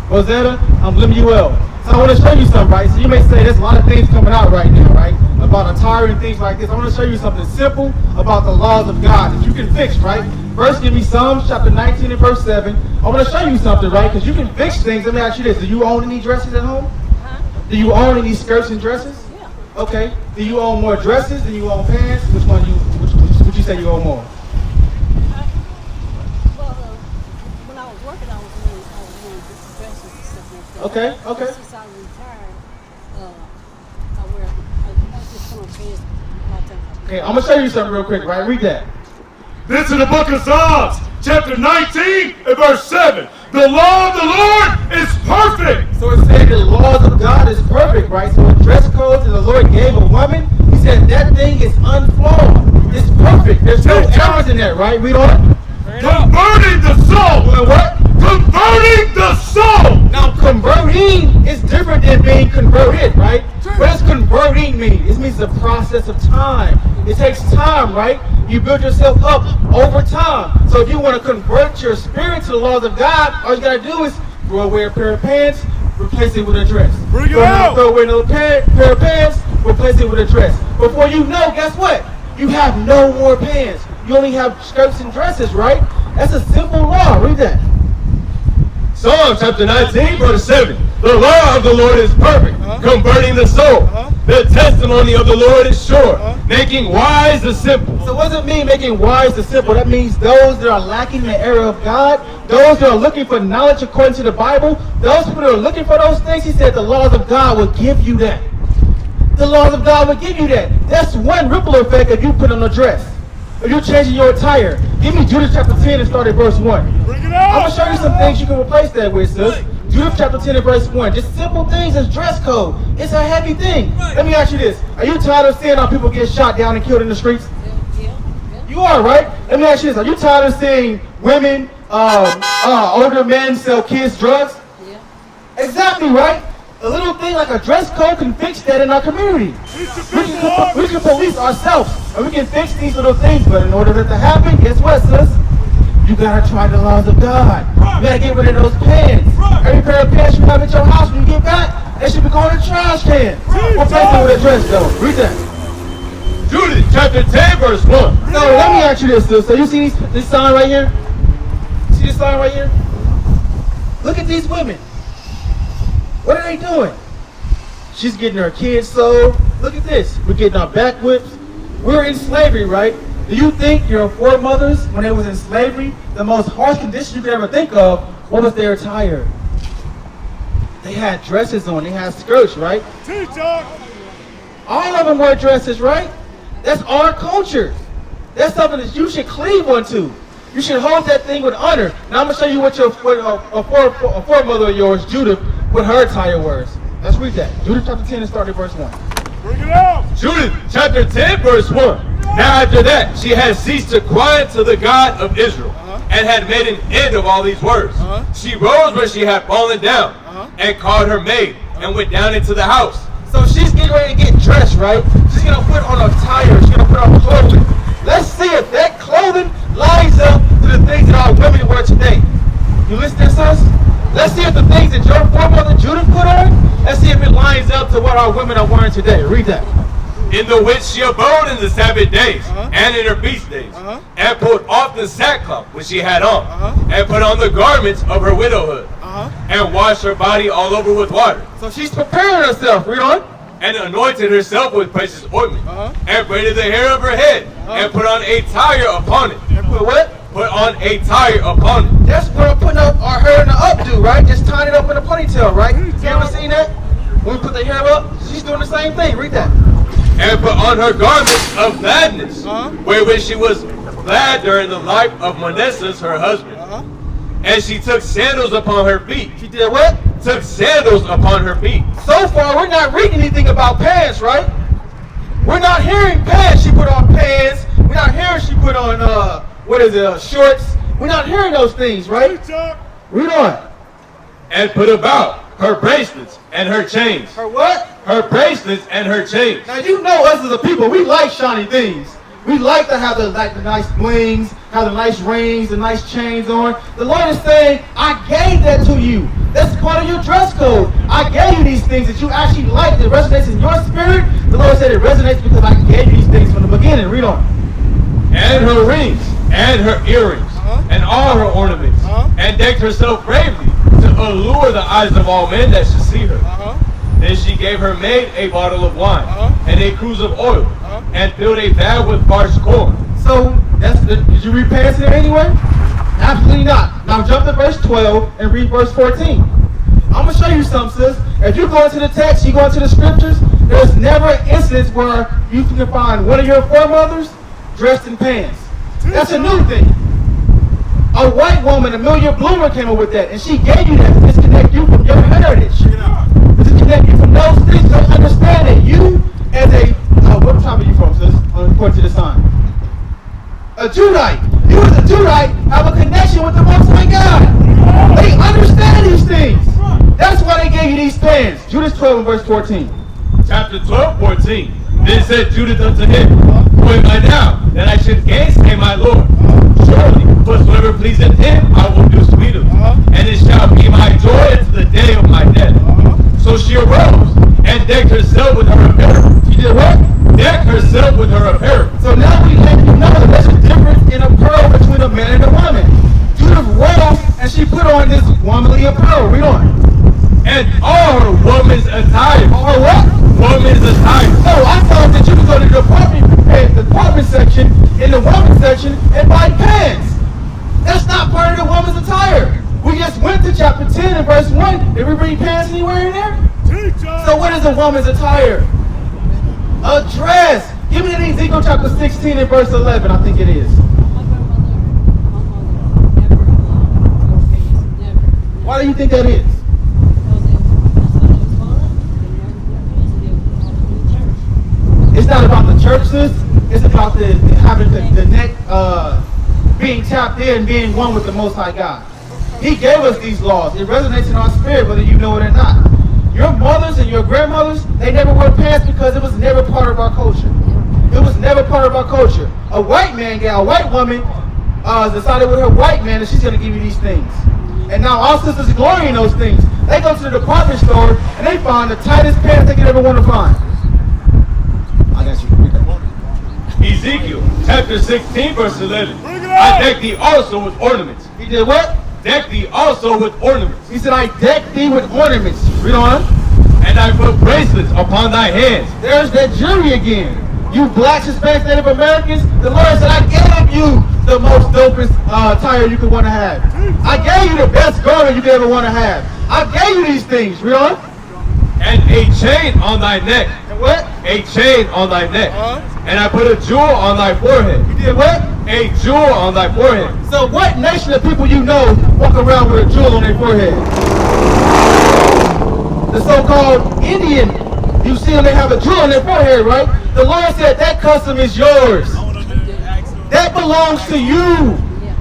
Rosetta, Lemuel. So I want to show you something, right? So you may say there's a lot of things coming out right now, right? About attire and things like this. I want to show you something simple about the laws of God that you can fix, right? First, give me Psalms chapter 19 and verse 7. I want to show you something, right? Because you can fix things. Let me ask you this. Do you own any dresses at home? Do you own any skirts and dresses? Yeah. Okay. Do you own more dresses than you own pants? Which one would you say you own more? When I was working, I was wearing dresses and stuff like that. Okay, okay. Since I retired, I just put on pants a lot of times. Okay, I'm going to show you something real quick, right? Read that. This is the book of Psalms, chapter 19 and verse 7. The law of the Lord is perfect. So it said the laws of God is perfect, right? So a dress code that the Lord gave a woman, he said that thing is unflawed. It's perfect. There's no errors in that, right? Read on. Converting the soul. Doing what? Converting the soul. Now, converting is different than being converted, right? What does converting mean? It means the process of time. It takes time, right? You build yourself up over time. So if you want to convert your spirit to the laws of God, all you got to do is throw away a pair of pants, replace it with a dress. Bring it out. Throw away another pair of pants, replace it with a dress. Before you know, guess what? You have no more pants. You only have skirts and dresses, right? That's a simple law. Read that. Psalm chapter 19, verse 7. The law of the Lord is perfect, converting the soul. The testimony of the Lord is sure, making wise the simple. So what does it mean making wise the simple? That means those that are lacking the error of God, those that are looking for knowledge according to the Bible, those people that are looking for those things, he said the laws of God will give you that. The laws of God will give you that. That's one ripple effect if you put on a dress. If you're changing your attire. Give me Judiths chapter 10 and start at verse 1. Bring it out. I'm going to show you some things you can replace that with, sis. Judiths chapter 10 and verse 1. Just simple things as dress code. It's a heavy thing. Let me ask you this. Are you tired of seeing how people get shot down and killed in the streets? Yeah. You are, right? Let me ask you this. Are you tired of seeing women, older men sell kids drugs? Yeah. Exactly, right? A little thing like a dress code can fix that in our community. We can police ourselves, and we can fix these little things, but in order for that to happen, guess what, sis? You gotta try the laws of God. You gotta get rid of those pants. Every pair of pants you have at your house when you get back, they should be going in the trash can. Replace it with a dress though. Read that. Judith chapter 10, verse 1. So let me ask you this, sis. So you see this sign right here? See this sign right here? Look at these women. What are they doing? She's getting her kids sold. Look at this. We're getting our back whips. We're in slavery, right? Do you think your foremothers, when they was in slavery, the most harsh conditions you could ever think of, what was their attire? They had dresses on. They had skirts, right? All of them wore dresses, right? That's our culture. That's something that you should cleave onto. You should hold that thing with honor. Now I'm going to show you what a foremother of yours, Judith, what her attire was. Let's read that. Judith chapter 10 and start at verse 1. Bring it out. Judith chapter 10, verse 1. Now after that, she had ceased to cry to the God of Israel, and had made an end of all these words. She rose where she had fallen down, and called her maid, and went down into the house. So she's getting ready to get dressed, right? She's going to put on a attire. She's going to put on clothing. Let's see if that clothing lines up to the things that our women wear today. You listening, sis? Let's see if the things that your foremother Judith put on, let's see if it lines up to what our women are wearing today. Read that. In the which she abode in the Sabbath days, and in her feast days, and put off the sackcloth which she had on, and put on the garments of her widowhood, and washed her body all over with water. So she's preparing herself. Read on. And anointed herself with precious ointment, and braided the hair of her head, and put on a tire upon it. And put what? Put on a tire upon it. That's what I'm putting up our hair in the updo, right? Just tying it up in a ponytail, right? You ever seen that? When we put the hair up, she's doing the same thing. Read that. And put on her garments of gladness, wherewith she was glad during the life of Manasseh her husband. And she took sandals upon her feet. She did what? Took sandals upon her feet. So far, we're not reading anything about pants, right? We're not hearing pants. She put on pants. We're not hearing she put on, shorts. We're not hearing those things, right? Read on. And put about her bracelets and her chains. Her what? Her bracelets and her chains. Now, you know us as a people, we like shiny things. We like to have the nice blings, have the nice rings, the nice chains on. The Lord is saying, I gave that to you. That's part of your dress code. I gave you these things that you actually like, that resonates in your spirit. The Lord said it resonates because I gave you these things from the beginning. Read on. And her rings, and her earrings, and all her ornaments, and decked herself bravely to allure the eyes of all men that should see her. Then she gave her maid a bottle of wine, and a cruse of oil, and filled a bag with parched corn. So, did you read past it anyway? Absolutely not. Now jump to verse 12 and read verse 14. I'm going to show you something, sis. If you go into the text, you go into the scriptures, there's never an instance where you can find one of your foremothers dressed in pants. That's a new thing. A white woman, Amelia Bloomer, came up with that, and she gave you that to disconnect you from your heritage. To disconnect you from those things. So understand that you, as a, what tribe are you from, sis? According to the sign. A Judite. You as a Judite have a connection with the Most High God. They understand these things. That's why they gave you these pants. Judiths 12 and verse 14. Chapter 12, 14. Then said Judith unto him, Who am I now, that I should gainsay my Lord? Surely, whatsoever pleaseth him, I will do speedily. And it shall be my joy unto the day of my death. So she arose, and decked herself with her apparel. She did what? Decked herself with her apparel. So now we let you know that there's a difference in apparel between a man and a woman. Judith rose, and she put on this womanly apparel. Read on. And all her woman's attire. All her what? Woman's attire. So I thought that you could go to the department section, in the woman's section, and buy pants. That's not part of the woman's attire. We just went to chapter 10 and verse 1. Did we bring pants anywhere in there? So what is a woman's attire? A dress. Give me that Ezekiel chapter 16 and verse 11, I think it is. Why do you think that is? It's not about the churches. It's about having the neck being tapped in, being one with the Most High God. He gave us these laws. It resonates in our spirit, whether you know it or not. Your mothers and your grandmothers, they never wore pants because it was never part of our culture. It was never part of our culture. A white woman decided with her white man that she's going to give you these things. And now our sisters glory in those things. They go to the department store and they find the tightest pants they could ever want to find. I got you. Ezekiel chapter 16 verse 11. I decked thee also with ornaments. He did what? Decked thee also with ornaments. He said, I decked thee with ornaments. Read on. And I put bracelets upon thy hands. There's that jury again. You blacks, Hispanics, Native Americans, the Lord said, I gave you the most dopest attire you could want to have. I gave you the best garment you could ever want to have. I gave you these things. Read on. And a chain on thy neck. And what? A chain on thy neck. And I put a jewel on thy forehead. You did what? A jewel on thy forehead. So what nation of people you know walk around with a jewel on their forehead? The so-called Indian. You see them, they have a jewel on their forehead, right? The Lord said that custom is yours. That belongs to you.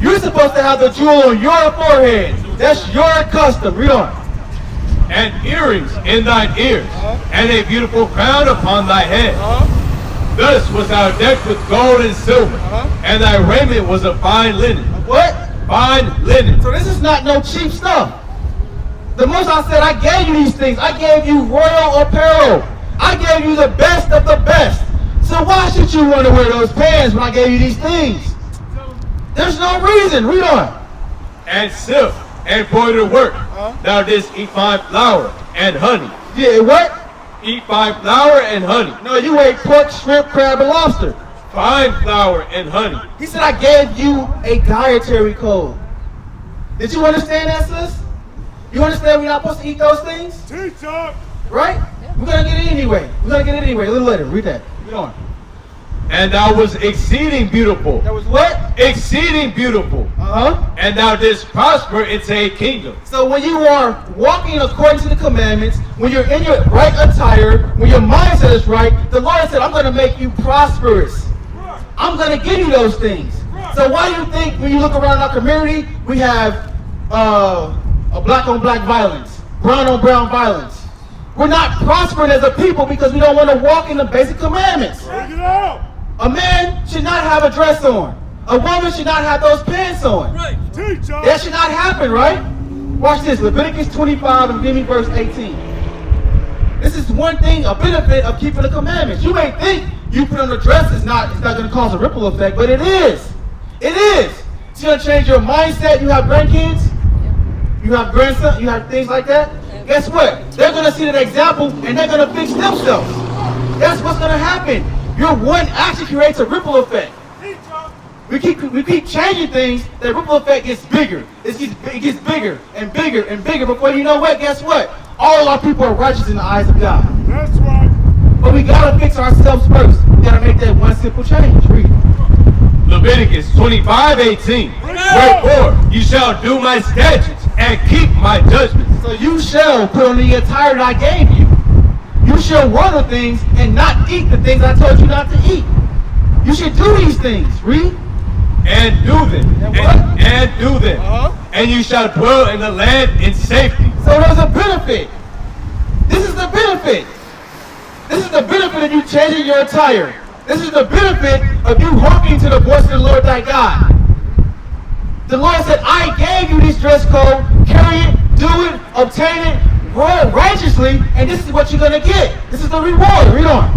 You're supposed to have the jewel on your forehead. That's your custom. Read on. And earrings in thine ears. And a beautiful crown upon thy head. Thus was thou decked with gold and silver. And thy raiment was of fine linen. What? Fine linen. So this is not no cheap stuff. The Most High said, I gave you these things. I gave you royal apparel. I gave you the best of the best. So why should you want to wear those pants when I gave you these things? There's no reason. Read on. And silk and broidered work. Thou didst eat fine flour and honey. Yeah, what? Eat fine flour and honey. No, you ate pork, shrimp, crab, and lobster. Fine flour and honey. He said, I gave you a dietary code. Did you understand that, sis? You understand we're not supposed to eat those things? Teacher! Right? We're going to get it anyway. We're going to get it anyway. A little later. Read that. Read on. And thou was exceeding beautiful. That was what? Exceeding beautiful. And thou didst prosper into a kingdom. So when you are walking according to the commandments, when you're in your right attire, when your mindset is right, the Lord said, I'm going to make you prosperous. I'm going to give you those things. So why do you think when you look around our community, we have a black on black violence, brown on brown violence? We're not prospering as a people because we don't want to walk in the basic commandments. Bring it out! A man should should not have a dress on. A woman should not have those pants on. Right. Teacher. That should not happen, right? Watch this, Leviticus 25 and give me verse 18. This is one thing, a benefit of keeping the commandments. You may think you put on a dress it's not going to cause a ripple effect, but it is. It is. It's going to change your mindset. You have grandkids, you have grandson, you have things like that. Guess what? They're going to see that example and they're going to fix themselves. That's what's going to happen. Your one action creates a ripple effect. We keep changing things, that ripple effect gets bigger. It gets bigger and bigger and bigger. Before you know what, guess what? All of our people are righteous in the eyes of God. That's right. But we gotta fix ourselves first. We gotta make that one simple change. Read. Leviticus 25:18. Wherefore you shall do my statutes and keep my judgments. So you shall put on the attire that I gave you. You shall wear the things and not eat the things I told you not to eat. You should do these things. Read. And do them. And what? And do them. And you shall dwell in the land in safety. So there's a benefit. This is the benefit. This is the benefit of you changing your attire. This is the benefit of you hearkening to the voice of the Lord thy God. The Lord said, I gave you this dress code. Carry it, do it, obtain it, wear it righteously, and this is what you're going to get. This is the reward. Read on.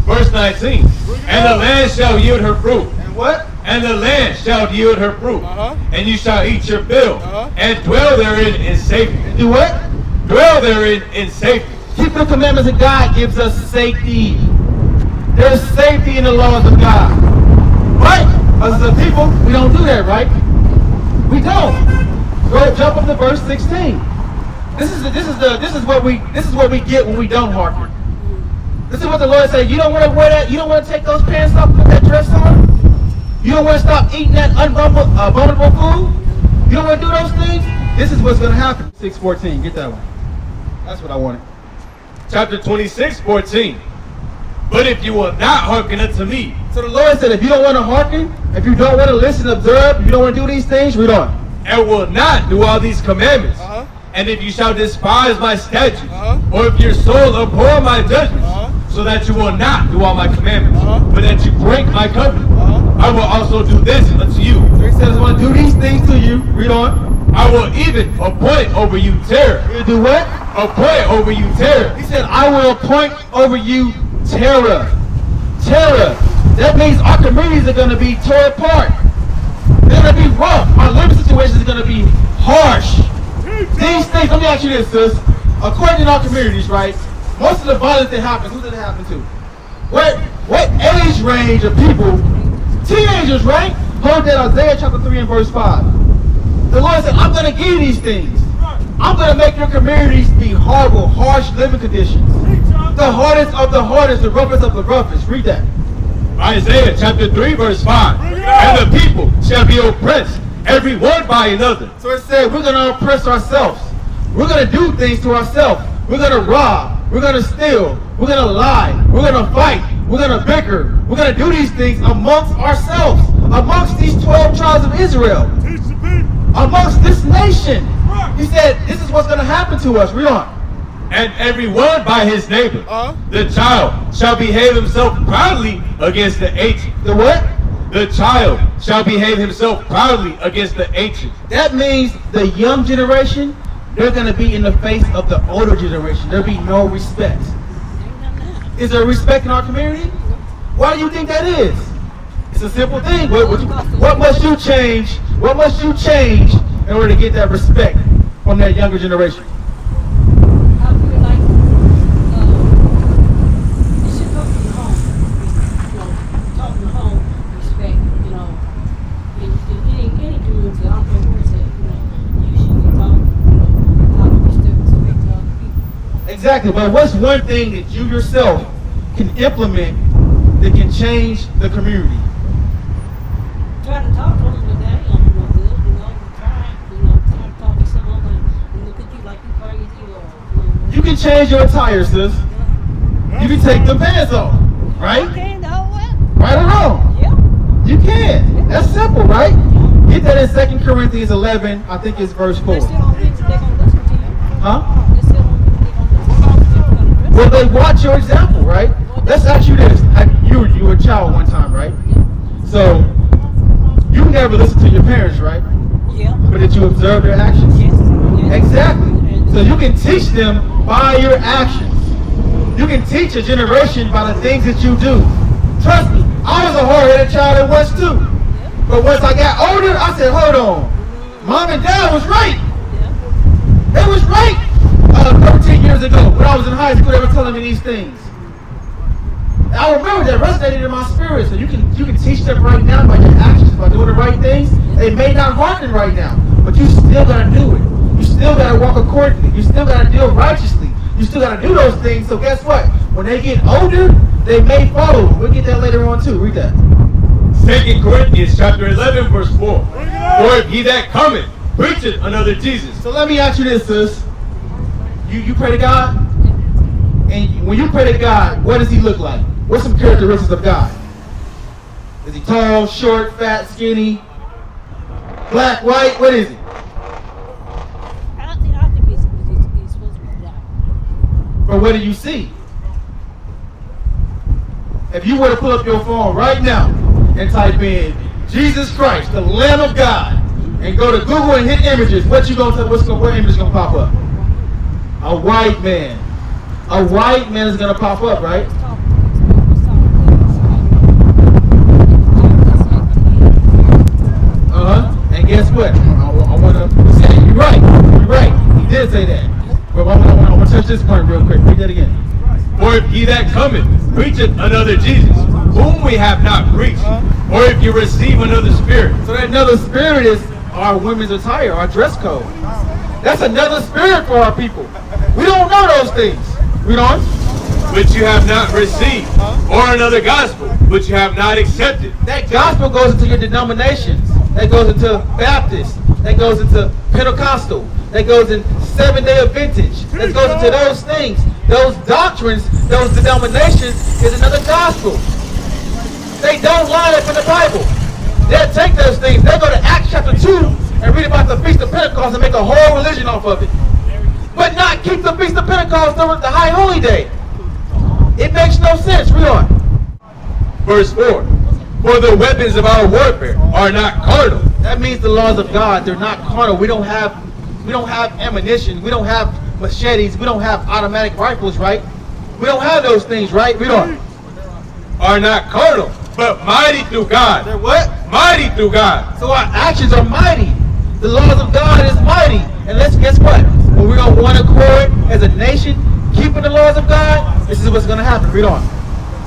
Verse 19. And the land shall yield her fruit. And what? And the land shall yield her fruit. And you shall eat your fill. And dwell therein in safety. And do what? Dwell therein in safety. Keeping the commandments of God gives us safety. There's safety in the laws of God. Right? As a people, we don't do that, right? We don't. Go jump up to verse 16. This is what we get when we don't hearken. This is what the Lord said. You don't want to wear that. You don't want to take those pants off, put that dress on. You don't want to stop eating that abominable food. You don't want to do those things. This is what's going to happen. 6:14. Get that one. That's what I wanted. Chapter 26:14. But if you will not hearken unto me. So the Lord said, if you don't want to hearken, if you don't want to listen, observe, if you don't want to do these things, read on. And will not do all these commandments. And if you shall despise my statutes, or if your soul abhor my judgments, so that you will not do all my commandments, but that you break my covenant, I will also do this unto you. So he says, I want to do these things to you. Read on. I will even appoint over you terror. You do what? Appoint over you terror. He said, I will appoint over you terror. Terror. That means our communities are going to be torn apart. They're going to be rough. Our living situations are going to be harsh. These things, let me ask you this, sis. According to our communities, right, most of the violence that happens, who did it happen to? What age range of people? Teenagers, right? Hold that Isaiah chapter 3 and verse 5. The Lord said, I'm going to give you these things. I'm going to make your communities be horrible, harsh living conditions. The hardest of the hardest, the roughest of the roughest. Read that. Isaiah chapter 3 verse 5. And the people shall be oppressed, every one by another. So it said we're going to oppress ourselves. We're going to do things to ourselves. We're going to rob. We're going to steal. We're going to lie. We're going to fight. We're going to bicker. We're going to do these things amongst ourselves. Amongst these 12 tribes of Israel. Amongst this nation. He said this is what's going to happen to us. Read on. And every one by his neighbor. The child shall behave himself proudly against the ancient. The what? The child shall behave himself proudly against the ancient. That means the young generation, they're going to be in the face of the older generation. There'll be no respect. Is there respect in our community? Why do you think that is? It's a simple thing. What must you change? What must you change in order to get that respect from that younger generation? I feel like it should go from home. Talking to home, respect, in any community, I don't care where it's at, you should be taught, how to respect other people. Exactly, but what's one thing that you yourself can implement that can change the community? Try to talk to them, but that ain't no good, try to talk to someone and look at you like you crazy or, You can change your attire, sis. You can take the pants off, right? Okay, no, what? Right or wrong? Yeah. You can. That's simple, right? Get that in 2 Corinthians 11, I think it's verse 4. They still don't think they're going to listen to you. Huh? They still don't think they're going to listen to you. Well, they watch your example, right? Let's ask you this. You were a child one time, right? So, you never listen to your parents, right? Yeah. But did you observe their actions? Yes. Yes. Exactly. So you can teach them by your actions. You can teach a generation by the things that you do. Trust me, I was a hard-headed child at once too. But once I got older, I said, hold on. Mom and Dad was right. They was right. 13 years ago, when I was in high school, they were telling me these things. I remember that resonated in my spirit. So you can teach them right now by your actions, by doing the right things. They may not hearken right now, but you still gotta do it. You still gotta walk accordingly. You still gotta deal righteously. You still gotta do those things. So guess what? When they get older, they may follow. We'll get that later on too. Read that. 2 Corinthians chapter 11, verse 4. For if he that cometh preacheth another Jesus. So let me ask you this, sis. You pray to God? And when you pray to God, what does he look like? What's some characteristics of God? Is he tall, short, fat, skinny, black, white? What is he? I think he's supposed to be black. Or what do you see? If you were to pull up your phone right now and type in Jesus Christ, the Lamb of God, and go to Google and hit images, what image is gonna pop up? A white man. A white man is gonna pop up, right? And guess what? I wanna say you're right. You're right. He did say that. But I wanna touch this point real quick. Read that again. For if he that cometh preacheth another Jesus, whom we have not preached, or if you receive another spirit. So that another spirit is our women's attire, our dress code. That's another spirit for our people. We don't know those things. Read on. Which you have not received, or another gospel, which you have not accepted. That gospel goes into your denominations. That goes into Baptist. That goes into Pentecostal. That goes in Seventh-day Adventist. That goes into those things. Those doctrines, those denominations is another gospel. They don't line up in the Bible. They'll take those things. They'll go to Acts chapter 2 and read about the Feast of Pentecost and make a whole religion off of it. But not keep the Feast of Pentecost during the High Holy Day. It makes no sense. Read on. Verse 4. For the weapons of our warfare are not carnal. That means the laws of God, they're not carnal. We don't have ammunition. We don't have machetes. We don't have automatic rifles, right? We don't have those things, right? We don't. Are not carnal, but mighty through God. They're what? Mighty through God. So our actions are mighty. The laws of God is mighty. And let's guess what? When we're on one accord as a nation, keeping the laws of God, this is what's going to happen. Read on.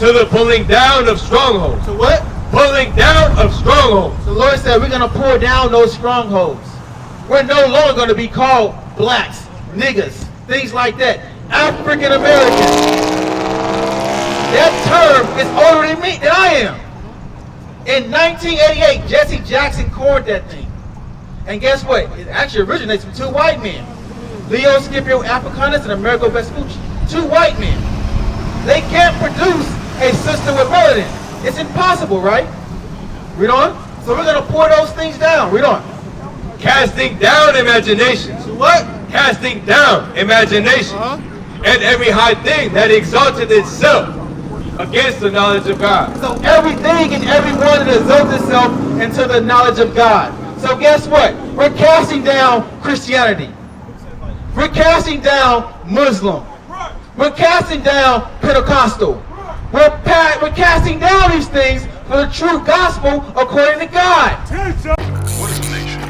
To the pulling down of strongholds. So what? Pulling down of strongholds. The Lord said we're going to pull down those strongholds. We're no longer going to be called blacks, niggas, things like that. African Americans. That term is older than I am. In 1988, Jesse Jackson coined that thing. And guess what? It actually originates from two white men. Leo Scipio Africanus and Amerigo Vespucci. Two white men. They can't produce a sister with melanin. It's impossible, right? Read on. So we're going to pour those things down. Read on. Casting down imaginations. What? Casting down imaginations. And every high thing that exalted itself against the knowledge of God. So everything and everyone that exalts itself into the knowledge of God. So guess what? We're casting down Christianity. We're casting down Muslim. We're casting down Pentecostal. We're casting down these things for the true gospel according to God. What is a nation?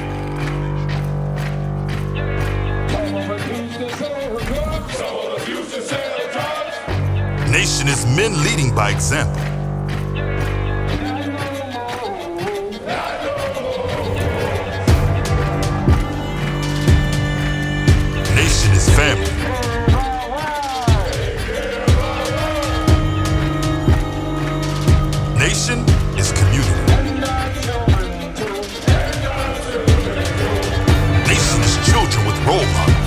Nation is men leading by example. Nation is family. Nation is community. Nation is children with role models.